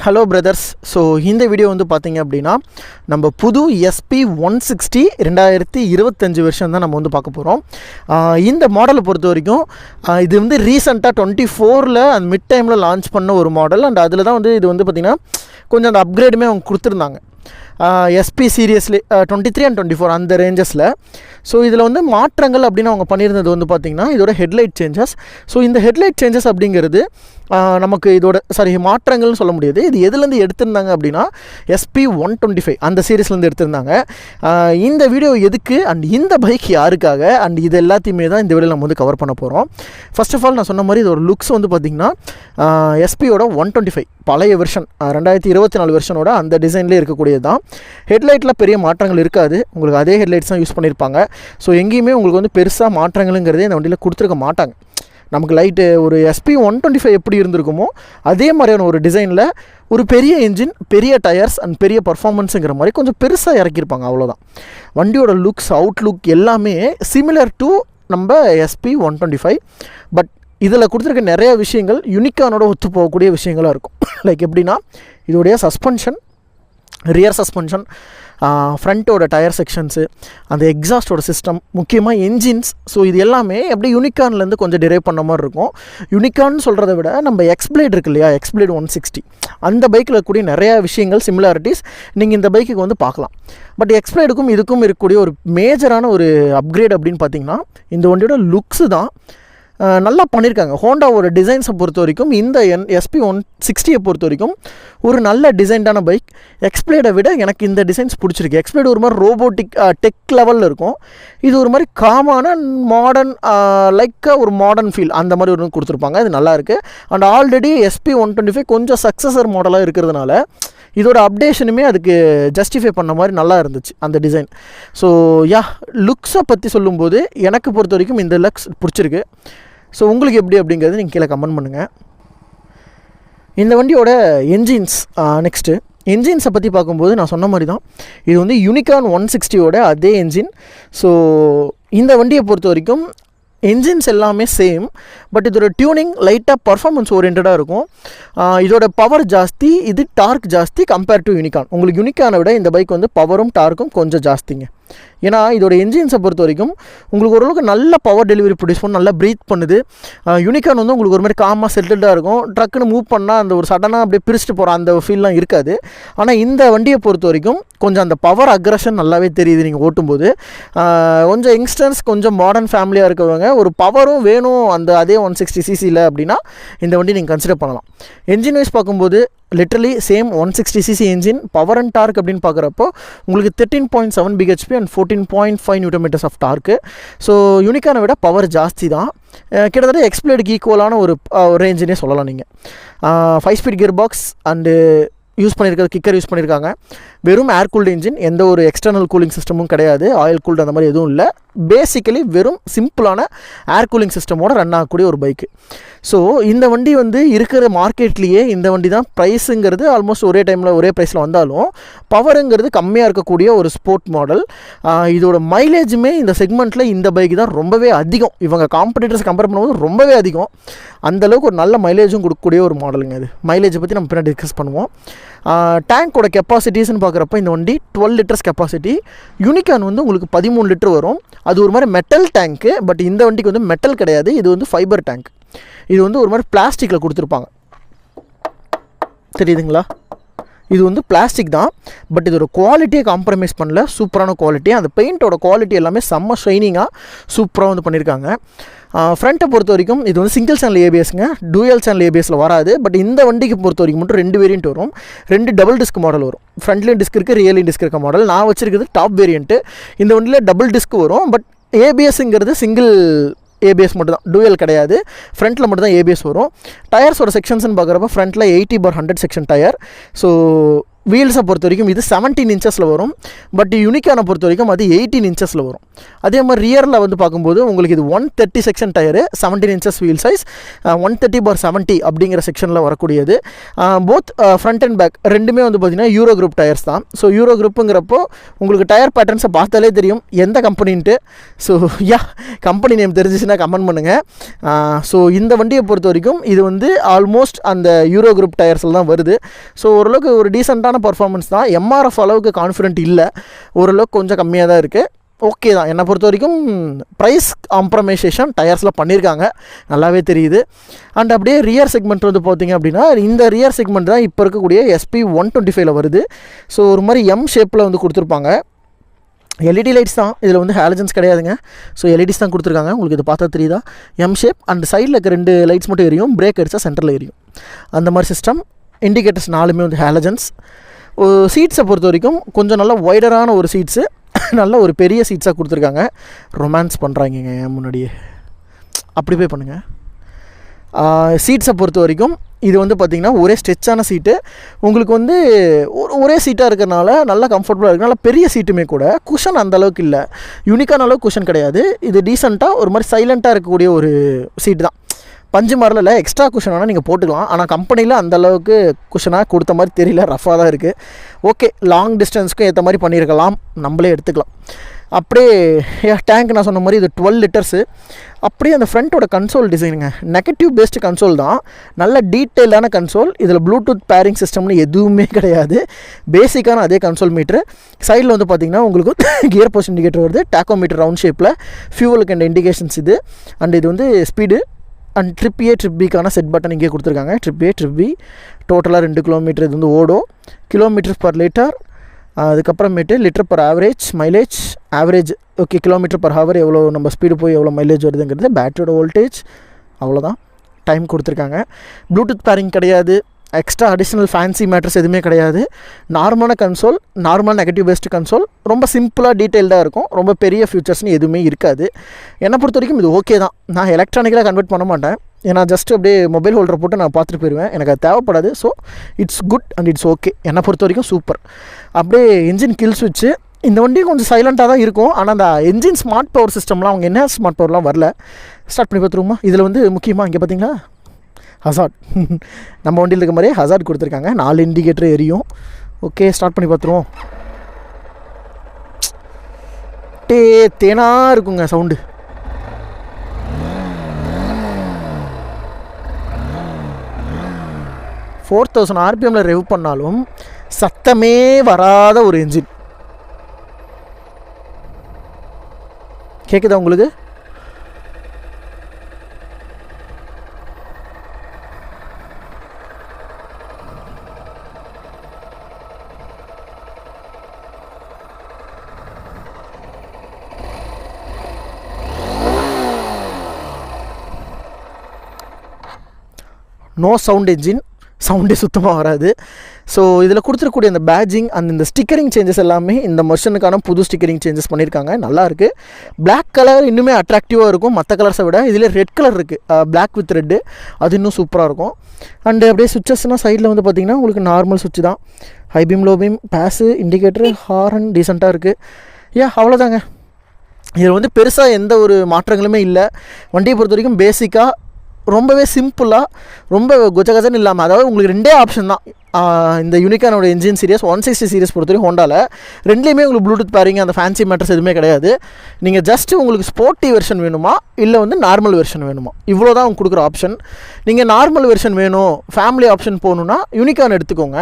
Hello brothers. So இந்த video வந்து பார்த்தீங்க அப்படின்னா நம்ம புது SP160 2025 வெர்ஷன் தான் நம்ம வந்து பார்க்க போகிறோம். இந்த மாடலை பொறுத்த வரைக்கும் இது வந்து ரீசெண்டாக 24 அந்த மிட் டைமில் லான்ச் பண்ண ஒரு மாடல். அண்ட் அதில் தான் வந்து இது வந்து பார்த்திங்கன்னா கொஞ்சம் அந்த அப்கிரேடுமே அவங்க கொடுத்துருந்தாங்க. SP சீரியஸ்லி 23 and 24 அந்த ரேஞ்சஸில். ஸோ இதில் வந்து மாற்றங்கள் அப்படின்னு அவங்க பண்ணியிருந்தது வந்து பார்த்திங்கன்னா இதோட ஹெட்லைட் சேஞ்சஸ். ஸோ இந்த ஹெட்லைட் சேஞ்சஸ் அப்படிங்கிறது நமக்கு இதோட மாற்றங்கள்னு சொல்ல முடியாது. இது எதுலேருந்து எடுத்திருந்தாங்க அப்படின்னா SP125 அந்த சீரீஸ்லேருந்து எடுத்திருந்தாங்க. இந்த வீடியோ எதுக்கு அண்ட் இந்த பைக் யாருக்காக அண்ட் இது எல்லாத்தையுமே தான் இந்த வீடியோ நம்ம வந்து கவர் பண்ண போகிறோம். ஃபர்ஸ்ட் ஆஃப் ஆல் நான் சொன்ன மாதிரி இதோட லுக்ஸ் வந்து பார்த்திங்கன்னா SPயோட 125 பழைய வெர்ஷன் 2024 வெர்ஷனோட அந்த டிசைன்லேயே இருக்கக்கூடியது தான். ஹெட்லைட்டில் பெரிய மாற்றங்கள் இருக்காது, உங்களுக்கு அதே ஹெட்லைட்ஸ் தான் யூஸ் பண்ணியிருப்பாங்க. ஸோ எங்கேயுமே உங்களுக்கு வந்து பெருசாக மாற்றங்களுங்கிறதே இந்த வண்டியில் கொடுத்துருக்க மாட்டாங்க. நமக்கு லைட்டு ஒரு SP125 எப்படி இருந்திருக்குமோ அதே மாதிரியான ஒரு டிசைனில் ஒரு பெரிய இன்ஜின், பெரிய டயர்ஸ் அண்ட் பெரிய பர்ஃபார்மன்ஸுங்கிற மாதிரி கொஞ்சம் பெருசாக இறக்கியிருப்பாங்க, அவ்வளோதான். வண்டியோட லுக்ஸ், அவுட்லுக் எல்லாமே சிமிலர் டு நம்ம SP125. பட் இதில் கொடுத்துருக்க நிறைய விஷயங்கள் யூனிகானோட ஒத்து போகக்கூடிய விஷயங்களாக இருக்கும். லைக் எப்படின்னா இதோடைய சஸ்பென்ஷன், ரியர் சஸ்பென்ஷன், ஃப்ரண்ட்டோட டயர் செக்ஷன்ஸு, அந்த எக்ஸாஸ்டோட சிஸ்டம், முக்கியமாக என்ஜின்ஸ். ஸோ இது எல்லாமே எப்படி யூனிகான்லேருந்து கொஞ்சம் டிரைவ் பண்ண மாதிரி இருக்கும். யூனிகான் சொல்கிறத விட நம்ம எக்ஸ்பிளேட் இருக்கு இல்லையா, எக்ஸ்பிளேட் 160 அந்த பைக்கில் இருக்கக்கூடிய நிறையா விஷயங்கள், சிமிலாரிட்டிஸ் நீங்கள் இந்த பைக்குக்கு வந்து பார்க்கலாம். பட் எக்ஸ்பிளேடுக்கும் இதுக்கும் இருக்கக்கூடிய ஒரு மேஜரான ஒரு அப்கிரேட் அப்படின்னு பார்த்தீங்கன்னா இந்த வண்டியோட லுக்ஸு தான் நல்லா பண்ணியிருக்காங்க. ஹோண்டாவோட டிசைன்ஸை பொறுத்த வரைக்கும் இந்த SP160 பொறுத்த வரைக்கும் ஒரு நல்ல டிசைன்டான பைக். எக்ஸ்பிளேடை விட எனக்கு இந்த டிசைன்ஸ் பிடிச்சிருக்கு. எக்ஸ்பிளேட் ஒரு மாதிரி ரோபோட்டிக் டெக் லெவலில் இருக்கும். இது ஒரு மாதிரி காமான மாடர்ன், லைக் ஒரு மாடர்ன் ஃபீல் அந்த மாதிரி ஒரு கொடுத்துருப்பாங்க. இது நல்லாயிருக்கு. அண்ட் ஆல்ரெடி SP125 கொஞ்சம் சக்ஸஸர் மாடலாக இருக்கிறதுனால இதோட அப்டேஷனுமே அதுக்கு ஜஸ்டிஃபை பண்ண மாதிரி நல்லா இருந்துச்சு அந்த டிசைன். ஸோ லுக்ஸை பற்றி சொல்லும்போது எனக்கு பொறுத்த வரைக்கும் இந்த லுக்ஸ் பிடிச்சிருக்கு. ஸோ உங்களுக்கு எப்படி அப்படிங்கிறது நீங்கள் கீழே கமெண்ட் பண்ணுங்கள். இந்த வண்டியோட என்ஜின்ஸ், நெக்ஸ்ட்டு என்ஜின்ஸை பற்றி பார்க்கும்போது நான் சொன்ன மாதிரி தான் இது வந்து யூனிகான் 160யோட அதே என்ஜின். ஸோ இந்த வண்டியை பொறுத்த வரைக்கும் என்ஜின்ஸ் எல்லாமே சேம். பட் இதோட டியூனிங் லைட்டாக பர்ஃபார்மன்ஸ் ஓரியன்டாக இருக்கும். இதோட பவர் ஜாஸ்தி, இது டார்க் ஜாஸ்தி கம்பேர் டு யூனிகான். உங்களுக்கு யூனிகானை விட இந்த பைக் வந்து பவரும் டார்க்கும் கொஞ்சம் ஜாஸ்திங்க. ஏன்னா இதோட என்ஜின்ஸை பொறுத்த வரைக்கும் உங்களுக்கு ஓரளவுக்கு நல்ல பவர் டெலிவரி ப்ரொடியூஸ் பண்ணி நல்லா ப்ரீத் பண்ணுது. யூனிகான் வந்து உங்களுக்கு ஒரு மாதிரி காமாக செட்டில்டாக இருக்கும். ட்ரக்குன்னு மூவ் பண்ணால் அந்த ஒரு சடனாக அப்படியே பிரிச்சுட்டு போகிற அந்த ஃபீல்லாம் இருக்காது. ஆனால் இந்த வண்டியை பொறுத்த வரைக்கும் கொஞ்சம் அந்த பவர் அக்ரஷன் நல்லாவே தெரியுது நீங்கள் ஓட்டும்போது. கொஞ்சம் யங்ஸ்டர்ஸ், கொஞ்சம் மாடர்ன் ஃபேமிலியாக இருக்கவங்க ஒரு பவரும் வேணும் அந்த அதே 160cc அப்படின்னா இந்த வண்டி நீங்கள் கன்சிடர் பண்ணலாம். என்ஜின் வைஸ் பார்க்கும்போது literally same 160cc engine. Power and torque அப்படின்னு பார்க்குறப்போ உங்களுக்கு 13.7 bhp and 14.5 Nm of torque. So யூனிகானை விட பவர் ஜாஸ்தி தான். கிட்டத்தட்ட எக்ஸ்பிளேடுக்கு ஈக்குவலான ஒரு ரேஞ்சுனே சொல்லலாம் நீங்கள். 5 speed gear box and use பண்ணியிருக்கிறது கிக்கர் யூஸ் பண்ணியிருக்காங்க. வெறும் ஏர் கூல்டு இன்ஜின், எந்த ஒரு எக்ஸ்டர்னல் கூலிங் சிஸ்டமும் கிடையாது, ஆயில் கூல்டு அந்த மாதிரி எதுவும் இல்லை. பேசிக்கலி வெறும் சிம்பிளான ஏர் கூலிங் சிஸ்டமோட ரன் ஆகக்கூடிய ஒரு பைக்கு. ஸோ இந்த வண்டி வந்து இருக்கிற மார்க்கெட்லேயே இந்த வண்டி தான் ப்ரைஸுங்கிறது ஆல்மோஸ்ட் ஒரே டைமில் ஒரே ப்ரைஸில் வந்தாலும் பவருங்கிறது கம்மியாக இருக்கக்கூடிய ஒரு ஸ்போர்ட் மாடல். இதோட மைலேஜுமே இந்த செக்மெண்ட்டில் இந்த பைக்கு தான் ரொம்பவே அதிகம். இவங்க காம்படிட்டர்ஸ் கம்பேர் பண்ணும்போது ரொம்பவே அதிகம். அந்தளவுக்கு ஒரு நல்ல மைலேஜும் கொடுக்கக்கூடிய ஒரு மாடலுங்க இது. மைலேஜை பற்றி நம்ம பின்னாடி டிஸ்கஸ் பண்ணுவோம். டேங்கோட கெப்பாசிட்டிஸ்ன்னு பார்க்குறப்ப இந்த வண்டி 12 லிட்டர்ஸ் கெப்பாசிட்டி. யூனிகான் வந்து உங்களுக்கு 13 லிட்டர் வரும். அது ஒரு மாதிரி மெட்டல் டேங்க்கு. பட் இந்த வண்டிக்கு வந்து மெட்டல் கிடையாது, இது வந்து ஃபைபர் டேங்க். இது வந்து ஒரு மாதிரி பிளாஸ்டிக்கில் கொடுத்துருப்பாங்க, தெரியுதுங்களா? இது வந்து பிளாஸ்டிக் தான். பட் இதோட குவாலிட்டியை காம்ப்ரமைஸ் பண்ணல, சூப்பரான குவாலிட்டி. அந்த பெயிண்டோட குவாலிட்டி எல்லாமே செம்ம ஷைனிங்காக சூப்பராக வந்து பண்ணியிருக்காங்க. ஃப்ரண்ட்டை பொறுத்த வரைக்கும் இது வந்து சிங்கிள் சேனல் ஏபிஎஸ்ங்க, டூயல் சேனல் ஏபிஎஸில் வராது. பட் இந்த வண்டிக்கு பொறுத்த வரைக்கும் மட்டும் 2 வேரியண்ட் வரும். 2 டபுள் டிஸ்க் மாடல் வரும். ஃப்ரண்ட்லேயும் டிஸ்க் இருக்குது, ரியலையும் டிஸ்க் இருக்க மாடல். நான் வச்சிருக்கிறது டாப் வேரியண்ட்டு. இந்த வண்டியில் டபுள் டிஸ்க் வரும். பட் ஏபிஎஸ்ங்கிறது சிங்கிள் ஏபிஎஸ் மட்டும் தான், டூயல் கிடையாது. ஃப்ரண்ட்டில் மட்டும் தான் ஏபிஎஸ் வரும். டயர்ஸோட செக்ஷன்ஸ்னு பார்க்குறப்ப ஃப்ரண்ட்டில் 80/100 செக்ஷன் டயர். ஸோ வீல்ஸை பொறுத்த வரைக்கும் இது 17 இன்ச்சஸில் வரும். பட் யூனிகானை பொறுத்த வரைக்கும் அது 18 இன்ச்சஸில் வரும். அதே மாதிரி ரியரில் வந்து பார்க்கும்போது உங்களுக்கு இது 130 section tyre, 17 inches wheel size, 130/70 அப்படிங்கிற செக்ஷனில் வரக்கூடியது. போத் ஃப்ரண்ட் அண்ட் பேக் ரெண்டுமே வந்து பார்த்திங்கன்னா யூரோ குரூப் டயர்ஸ் தான். ஸோ யூரோ குரூப்புங்கிறப்போ உங்களுக்கு டயர் பேட்டர்ன்ஸை பார்த்தாலே தெரியும் எந்த கம்பெனின்ட்டு. ஸோ கம்பெனி நேம் தெரிஞ்சிச்சுன்னா கமெண்ட் பண்ணுங்கள். ஸோ இந்த வண்டியை பொறுத்த வரைக்கும் இது வந்து ஆல்மோஸ்ட் அந்த யூரோ குரூப் டயர்ஸில் தான் வருது. ஸோ ஓரளவுக்கு ஒரு டீசெண்டான பர்ஃபார்மன்ஸ் தான். எம்ஆர்எஃப் அளவுக்கு கான்ஃபிடென்ட் இல்லை, ஓரளவுக்கு கொஞ்சம் கம்மியாக தான் இருக்குது. ஓகே தான். என்னை பொறுத்த வரைக்கும் ப்ரைஸ் காம்ப்ரமைசேஷன் டயர்ஸில் பண்ணியிருக்காங்க, நல்லாவே தெரியுது. அண்ட் அப்படியே ரியர் செக்மெண்ட் வந்து பார்த்திங்க அப்படின்னா இந்த ரியர் செக்மெண்ட் தான் இப்போ இருக்கக்கூடிய SP 125 வருது. ஸோ ஒரு மாதிரி எம் ஷேப்பில் வந்து கொடுத்துருப்பாங்க. எல்இடி லைட்ஸ் தான், இதில் வந்து ஹாலஜன்ஸ் கிடையாதுங்க. ஸோ எல்இடிஸ் தான் கொடுத்துருக்காங்க. உங்களுக்கு இது பார்த்தா தெரியுதா, எம் ஷேப். அண்ட் சைடில் இருக்க 2 லைட்ஸ் மட்டும் எரியும், பிரேக் அடித்தா சென்டரில் எரியும், அந்த மாதிரி சிஸ்டம். இண்டிகேட்டர்ஸ் 4மே வந்து ஹாலஜன்ஸ். சீட்ஸை பொறுத்த வரைக்கும் கொஞ்சம் நல்லா வைடரான ஒரு சீட்ஸு, நல்ல ஒரு பெரிய சீட்ஸாக கொடுத்துருக்காங்க. ரொமான்ஸ் பண்ணுறாங்க முன்னாடியே, அப்படி போய் பண்ணுங்கள். சீட்ஸை பொறுத்த வரைக்கும் இது வந்து பார்த்திங்கன்னா ஒரே ஸ்ட்ரெச்சான சீட்டு. உங்களுக்கு வந்து ஒரே சீட்டாக இருக்கிறனால நல்லா கம்ஃபர்டபுளாக இருக்குது. நல்லா பெரிய சீட்டுமே கூட குஷன் அந்தளவுக்கு இல்லை, யூனிக்கான அளவுக்கு குஷன் கிடையாது. இது டீசெண்டாக ஒரு மாதிரி சைலண்ட்டாக இருக்கக்கூடிய ஒரு சீட்டு தான். பஞ்சு மாடலில் எக்ஸ்ட்ரா குஷன் வேணால் நீங்கள் போட்டுக்கலாம். ஆனால் கம்பெனியில் அந்தளவுக்கு குஷனாக கொடுத்த மாதிரி தெரியல, ரஃபாக தான் இருக்குது. ஓகே, லாங் டிஸ்டன்ஸ்க்கும் ஏற்ற மாதிரி பண்ணியிருக்கலாம், நம்மளே எடுத்துக்கலாம். அப்படியே டேங்க் நான் சொன்ன மாதிரி இது 12 லிட்டர்ஸு. அப்படியே அந்த ஃப்ரண்ட்டோட கன்சோல் டிசைனுங்க நெகட்டிவ் பேஸ்டு கன்சோல் தான், நல்ல டீட்டெயிலான கன்சோல். இதில் ப்ளூடூத் பேரிங் சிஸ்டம்னு எதுவுமே கிடையாது, பேசிக்கான அதே கன்சோல் மீட்ரு. சைடில் வந்து பார்த்திங்கன்னா உங்களுக்கு கியர் போஸ்ட் இண்டிகேட்டர் வருது, டாக்கோ மீட்டர் ரவுண்ட் ஷேப்பில், ஃபியூவலுக்கு அண்ட் இண்டிகேஷன்ஸ் இது. அண்ட் இது வந்து speed and trip A trip Bக்கான செட் பட்டன் இங்கே கொடுத்துருக்காங்க. ட்ரிப் A ட்ரிப் B டோட்டலாக 2 கிலோமீட்டர் இது வந்து ஓடும். கிலோமீட்டர் பர் லிட்டர், அதுக்கப்புறமேட்டு litre per average, mileage average. Okay, kilometre per hour எவ்வளோ நம்ம ஸ்பீடு போய் எவ்வளோ மைலேஜ் வருதுங்கிறது, பேட்டரியோட வோல்டேஜ், அவ்வளோதான். டைம் கொடுத்துருக்காங்க. ப்ளூடூத் பேரிங் கிடையாது, எக்ஸ்ட்ரா அடிஷ்னல் ஃபேன்சி மேட்டர்ஸ் எதுவுமே கிடையாது. நார்மலான console, normal negative based console, ரொம்ப சிம்பிளாக டீட்டெயில்டாக இருக்கும். ரொம்ப பெரிய ஃபியூச்சர்ஸ்னு எதுவுமே இருக்காது. என்னை பொறுத்த வரைக்கும் இது ஓகே தான். நான் எலக்ட்ரானிக்கலாக கன்வெர்ட் பண்ண மாட்டேன், ஏன்னா ஜஸ்ட் அப்படியே மொபைல் ஹோல்டரை போட்டு நான் பார்த்துட்டு போயிடுவேன், எனக்கு அது தேவைப்படாது. So it's good and it's okay, என்னை பொறுத்த வரைக்கும் சூப்பர். அப்படியே என்ஜின் கில் ஸ்விட்ச்சு. இந்த வண்டி கொஞ்சம் சைலண்ட்டாக தான் இருக்கும், ஆனால் அந்த என்ஜின் ஸ்மார்ட் பவர் சிஸ்டம்லாம் அவங்க என்ன ஸ்மார்ட் பவர்லாம் வரல. ஸ்டார்ட் பண்ணி பார்த்துருவோமா? இதில் வந்து முக்கியமாக இங்கே பார்த்தீங்களா ஹசார்ட், நம்ம வண்டியில் இருக்க மாதிரியே ஹசார்ட் கொடுத்துருக்காங்க. 4 இண்டிகேட்டர் எரியும். ஓகே, ஸ்டார்ட் பண்ணி பார்த்துருவோம். தேனாக இருக்குங்க சவுண்டு. $4000 RPM ரெவ் பண்ணாலும் சத்தமே வராத ஒரு என்ஜின். கேட்குதா உங்களுக்கு? நோ சவுண்ட் என்ஜின், சவுண்டே சுத்தமாக வராது. ஸோ இதில் கொடுத்துருக்கூடிய அந்த பேட்ஜிங் அண்ட் இந்த ஸ்டிக்கரிங் சேஞ்சஸ் எல்லாமே இந்த மர்ஷனுக்கான புது ஸ்டிக்கரிங் சேஞ்சஸ் பண்ணியிருக்காங்க, நல்லாயிருக்கு. பிளாக் கலர் இன்னுமே அட்ராக்டிவாக இருக்கும் மற்ற கலர்ஸை விட. இதில் ரெட் கலர் இருக்குது, பிளாக் வித் ரெட்டு, அது இன்னும் சூப்பராக இருக்கும். அண்டு அப்படியே சுவிச்சஸ்னால் சைடில் வந்து பார்த்திங்கன்னா உங்களுக்கு நார்மல் சுவிட்ச் தான். ஹை பீம், லோ பீம், பேஸு, இண்டிகேட்டரு, ஹாரன் டீசெண்டாக இருக்குது. அவ்வளோதாங்க. இதில் வந்து பெருசாக எந்த ஒரு மாற்றங்களுமே இல்லை. வண்டியை பொறுத்த வரைக்கும் பேசிக்காக ரொம்பவே சிம்பிளாக, ரொம்ப கொஜகஜன்னு இல்லாமல், அதாவது உங்களுக்கு 2 ஆப்ஷன் தான். இந்த யூனிகானோட என்ஜின் சீரியஸ் 160 சீரியஸ் பொறுத்தவரைக்கும் ஹோண்டாவில் ரெண்டுலேயுமே உங்களுக்கு ப்ளூடூத் பேரிங் அந்த ஃபேன்சி மேட்டர்ஸ் எதுவுமே கிடையாது. நீங்கள் ஜஸ்ட்டு உங்களுக்கு ஸ்போர்ட்டி வெர்ஷன் வேணுமா இல்லை வந்து நார்மல் வெர்ஷன் வேணுமா, இவ்வளோ தான் அவங்க கொடுக்குற ஆப்ஷன். நீங்கள் நார்மல் வெர்ஷன் வேணும், ஃபேமிலி ஆப்ஷன் போகணுன்னா யூனிகான் எடுத்துக்கோங்க.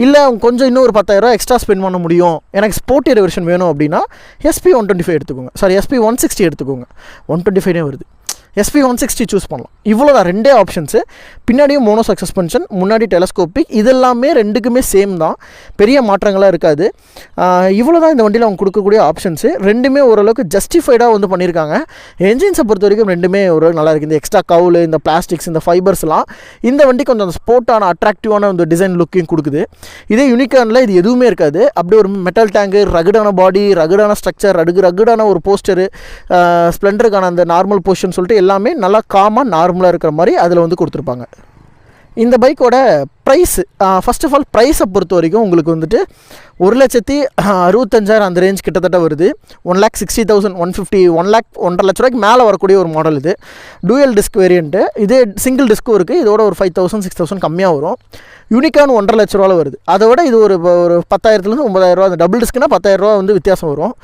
இல்லை அவங்க கொஞ்சம் இன்னும் ஒரு 10,000 எக்ஸ்ட்ரா ஸ்பெண்ட் பண்ண முடியும், எனக்கு ஸ்போர்ட்டி வெர்ஷன் வேணும் அப்படின்னா SP 125 எடுத்துக்கோங்க, சாரி SP 160 எடுத்துக்கோங்க. 125 வருது, SP 160 சூஸ் பண்ணலாம். இவ்வளோ தான் 2 ஆப்ஷன்ஸு. பின்னாடியும் மோனோ சஸ்பென்ஷன், முன்னாடி டெலஸ்கோப்பிக், இதெல்லாமே 2க்குமே சேம் தான், பெரிய மாற்றங்களாக இருக்காது. இவ்வளோ தான் இந்த வண்டியில் அவங்க கொடுக்கக்கூடிய ஆப்ஷன்ஸு. 2மே ஓரளவுக்கு ஜஸ்டிஃபைடாக வந்து பண்ணியிருக்காங்க. என்ஜின்ஸை பொறுத்த வரைக்கும் 2மே ஓரளவுக்கு நல்லா இருக்குது. இந்த எக்ஸ்ட்ரா கவுலு, இந்த பிளாஸ்டிக்ஸ், இந்த ஃபைபர்ஸ்லாம் இந்த வண்டி கொஞ்சம் அந்த ஸ்போர்ட்டான அட்ராக்டிவான அந்த டிசைன் லுக்கையும் கொடுக்குது. இதே யூனிகானில் இது எதுவுமே இருக்காது. அப்படியே ஒரு மெட்டல் டேங்கு, ரகுடான பாடி, ரகுடான ஸ்ட்ரக்சர், ரகுடான ஒரு போஸ்டரு, ஸ்ப்ளெண்டருக்கான அந்த நார்மல் பொசிஷன் சொல்லிட்டு எல்லாமே நல்லா காமாக நார்மலாக இருக்கிற மாதிரி அதில் வந்து கொடுத்துருப்பாங்க. இந்த பைக்கோட ப்ரைஸ், ஃபஸ்ட் ஆஃப் ஆல் ப்ரைஸை பொறுத்த வரைக்கும் உங்களுக்கு வந்துட்டு 1,65,000 அந்த ரேஞ்ச் கிட்டத்தட்ட வருது. 1,60,000, 150, 1,00,000 ரூபாய்க்கு மேலே வரக்கூடிய ஒரு மாடல் இது. Dual disk variant. இதே சிங்கிள் டிஸ்க்கும் இருக்குது. இதோட ஒரு 5,000, 6,000 கம்மியாக வரும். யூனிகான் 1,50,000 ரூபாவில் வருது. அதை விட இது ஒரு 10,000 9,000 அந்த டபுள் டிஸ்க்குனா 10,000 வந்து வித்தியாசம் வரும்.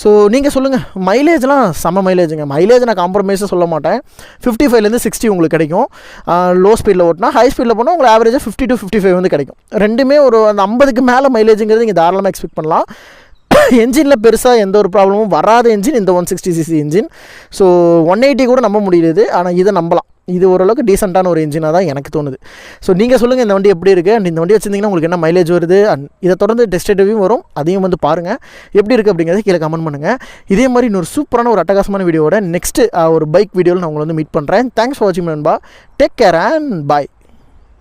ஸோ நீங்கள் சொல்லுங்கள், மைலேஜ்லாம் செம்ம மைலேஜுங்க. மைலேஜ் நான் காம்ப்ரமைஸாக சொல்ல மாட்டேன். 55லேருந்து 60 உங்களுக்கு கிடைக்கும் லோ ஸ்பீடில் ஓட்டினா. ஹை ஸ்பீடில் போனால் உங்களுக்கு ஆவரேஜாக 50 to 55 வந்து கிடைக்கும். ரெண்டுமே ஒரு அந்த 50க்கு மேலே மைலேஜுங்கிறது நீங்கள் தாராளமாக எக்ஸ்பெக்ட் பண்ணலாம். என்ஜினில் பெருசாக எந்த ஒரு ப்ராப்ளமும் வராத என்ஜின் இந்த 160cc என்ஜின். ஸோ 180 கூட நம்ப முடியுது, ஆனால் இதை நம்பலாம். இது ஓரளவுக்கு டீசெண்டான ஒரு என்ஜினாக தான் எனக்கு தோணுது. ஸோ நீங்கள் சொல்லுங்கள் இந்த வண்டி எப்படி இருக்குது, அண்ட் இந்த வண்டி வச்சுருந்தீங்கன்னா உங்களுக்கு என்ன மைலேஜ் வருது, அண்ட் இதை தொடர்ந்து டெஸ்ட் ரிவ்யூ வரும், அதையும் வந்து பாருங்கள் எப்படி இருக்குது அப்படிங்கிறத கீழே கமெண்ட் பண்ணுங்கள். இதே மாதிரி இன்னொரு சூப்பரான ஒரு அட்டகாசமான வீடியோட நெக்ஸ்ட்டு ஒரு பைக் வீடியோவில் நான் உங்களை வந்து மீட் பண்ணுறேன். தேங்க்ஸ் ஃபார் வாட்சிங் நண்பா. Take care and bye.